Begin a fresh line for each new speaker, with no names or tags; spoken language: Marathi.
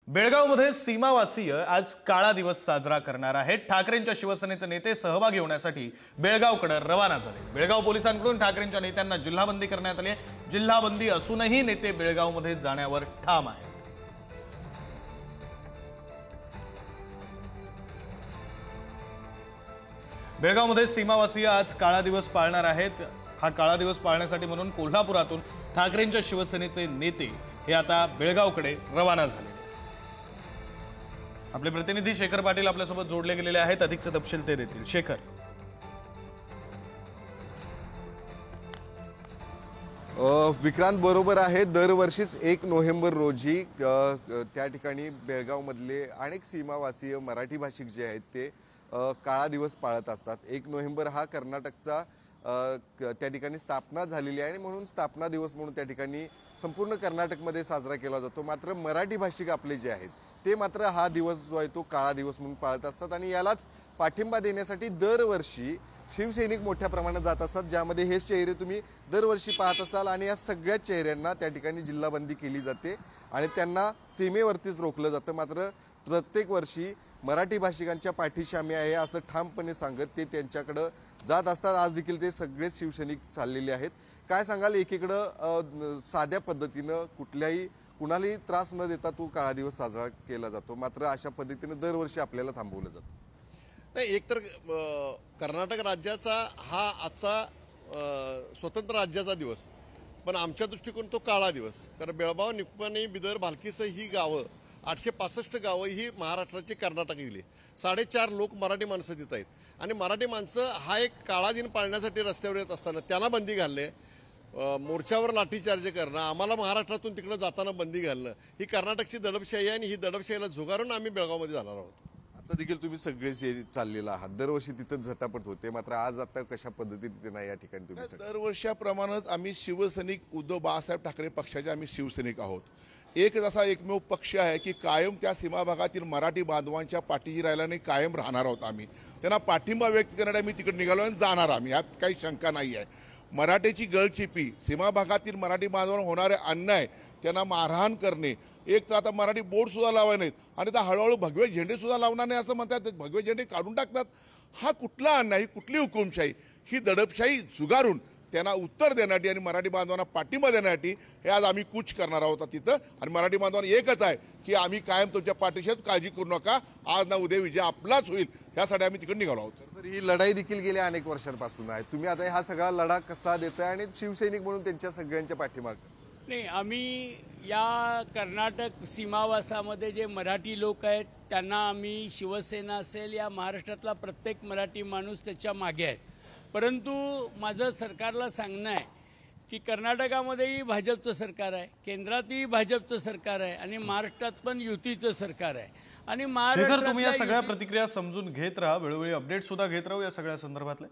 बेळगावमध्ये सीमावासीय आज काळा दिवस साजरा करणार आहेत। ठाकरेंच्या शिवसेनेचे नेते सहभागी होण्यासाठी बेळगावकडे रवाना झाले। बेळगाव पोलिसांकडून ठाकरेंच्या नेत्यांना जिल्हाबंदी करण्यात आली आहे। जिल्हाबंदी असूनही नेते बेळगावमध्ये जाण्यावर ठाम आहेत। बेळगावमध्ये सीमावासीय आज काळा दिवस पाळणार आहेत। हा काळा दिवस पाळण्यासाठी म्हणून कोल्हापुरातून ठाकरेंच्या शिवसेनेचे नेते हे आता बेळगावकडे रवाना झाले। आपले प्रतिनिधी शेखर पाटील आपल्यासोबत जोडले गेलेले आहेत। अधिकचे तपशील ते देतील। शेखर,
विक्रांत बरोबर आहे। दरवर्षीच 1 नोव्हेंबर रोजी त्या ठिकाणी बेळगाव मधले अनेक सीमावासीय मराठी भाषिक जे आहेत ते काळा दिवस पाळत असतात। 1 नोव्हेंबर हा कर्नाटकचा त्या ठिकाणी स्थापना झालेली आहे आणि म्हणून स्थापना दिवस म्हणून त्या ठिकाणी संपूर्ण कर्नाटकमध्ये साजरा केला जातो। मात्र मराठी भाषिक आपले जे आहेत ते मात्र हा दिवस जो आहे तो काळा दिवस म्हणून पाळत असतात आणि यालाच पाठिंबा देण्यासाठी दरवर्षी शिवसैनिक मोठ्या प्रमाणात जात असतात, ज्यामध्ये हे चेहरे तुम्ही दरवर्षी पाहत असाल आणि या सगळ्या चेहऱ्यांना त्या ठिकाणी जिल्हाबंदी केली जाते आणि त्यांना सीमेवरतीच रोखलं जातं। मात्र प्रत्येक वर्षी मराठी भाषिकांच्या पाठीशी आम्ही आहे असं ठामपणे सांगत ते त्यांच्याकडे जात असतात। आज देखील ते सगळे शिवसैनिक चाललेले आहेत। काय सांगाल, एकीकडे साध्या पद्धतीनं कुणालाही त्रास न देता तो काळा दिवस साजरा केला जातो, मात्र अशा पद्धतीने दरवर्षी आपल्याला थांबवलं जातं।
नाही, एकतर कर्नाटक राज्याचा हा आजचा स्वतंत्र राज्याचा दिवस, पण आमच्या दृष्टिकोन तो काळा दिवस। कारण बेळगाव, निप्पाणी, बिदर, भालकीसह ही गावं 865 गावं ही महाराष्ट्राची कर्नाटक गेली। 4.5 लोक मराठी माणसं तिथं आहेत आणि मराठी माणसं हा एक काळा दिन पाळण्यासाठी रस्त्यावर येत असताना त्यांना बंदी घालणे, मोर्चावर लाठीचार्ज करणं, आम्हाला महाराष्ट्रातून तिकडं जाताना बंदी घालणं, ही कर्नाटकची दडपशाही आहे आणि ही दडपशाहीला झुगारून आम्ही बेळगावमध्ये जाणार आहोत।
आता देखील तुम्ही सगळे चाललेला आहात, दरवर्षी तिथं झटापट होते, मात्र आज आता कशा पद्धतीने या ठिकाणी तुम्ही
दरवर्षाप्रमाणेच आम्ही शिवसैनिक उद्धव बाळासाहेब ठाकरे पक्षाचे आम्ही शिवसैनिक आहोत। एक असा एकमेव पक्ष आहे की कायम त्या सीमा भागातील मराठी बांधवांच्या पाठीशी राहिला आणि कायम राहणार आहोत। आम्ही त्यांना पाठिंबा व्यक्त करण्यासाठी आम्ही तिकडे निघालो आणि जाणार आम्ही, यात काही शंका नाही आहे। मराठीची गळचेपी, सीमा भागातील मराठी बांधवांवर होणारे अन्याय, त्यांना मारहाण करणे, एक तर आता मराठी बोर्ड सुद्धा लावाय नाहीत आणि आता हळूहळू भगवे झेंडे सुद्धा लावणार नाही असं म्हणतात, भगवे झेंडे काढून टाकतात। हा कुठला अन्याय, कुठली हुकुमशाही, ही दडपशाही झुगारून त्यांना उत्तर देण्यासाठी आणि मराठी बांधवांना पाठिंबा देण्यासाठी हे आज आम्ही कूच करणार आहोत तिथं। आणि मराठी बांधवांना एकच आहे की आम्ही कायम तुमच्या पाठीशी, काळजी करू नका, आज ना उद्या विजय आपलाच होईल, यासाठी आम्ही तिकडे निघालो आहोत।
तर ही लढाई देखील गेल्या अनेक वर्षांपासून आहे। तुम्ही आता हा सगळा लढा कसा देताय आणि शिवसैनिक म्हणून त्यांच्या सगळ्यांच्या पाठीमागे?
नाही, आम्ही या कर्नाटक सीमावासामध्ये जे मराठी लोक आहेत त्यांना आम्ही, शिवसेना असेल या महाराष्ट्रातला प्रत्येक मराठी माणूस त्याच्या मागे आहे। परंतु माझं सरकारला सांगणं आहे की कर्नाटकामध्येही भाजपचं सरकार आहे, केंद्रातही भाजपचं सरकार आहे आणि महाराष्ट्रात पण युतीचं सरकार आहे आणि
शेखर, तुम्ही या सगळ्या प्रतिक्रिया समजून घेत राहा, वेळोवेळी अपडेट सुद्धा घेत राहू या सगळ्या संदर्भातले।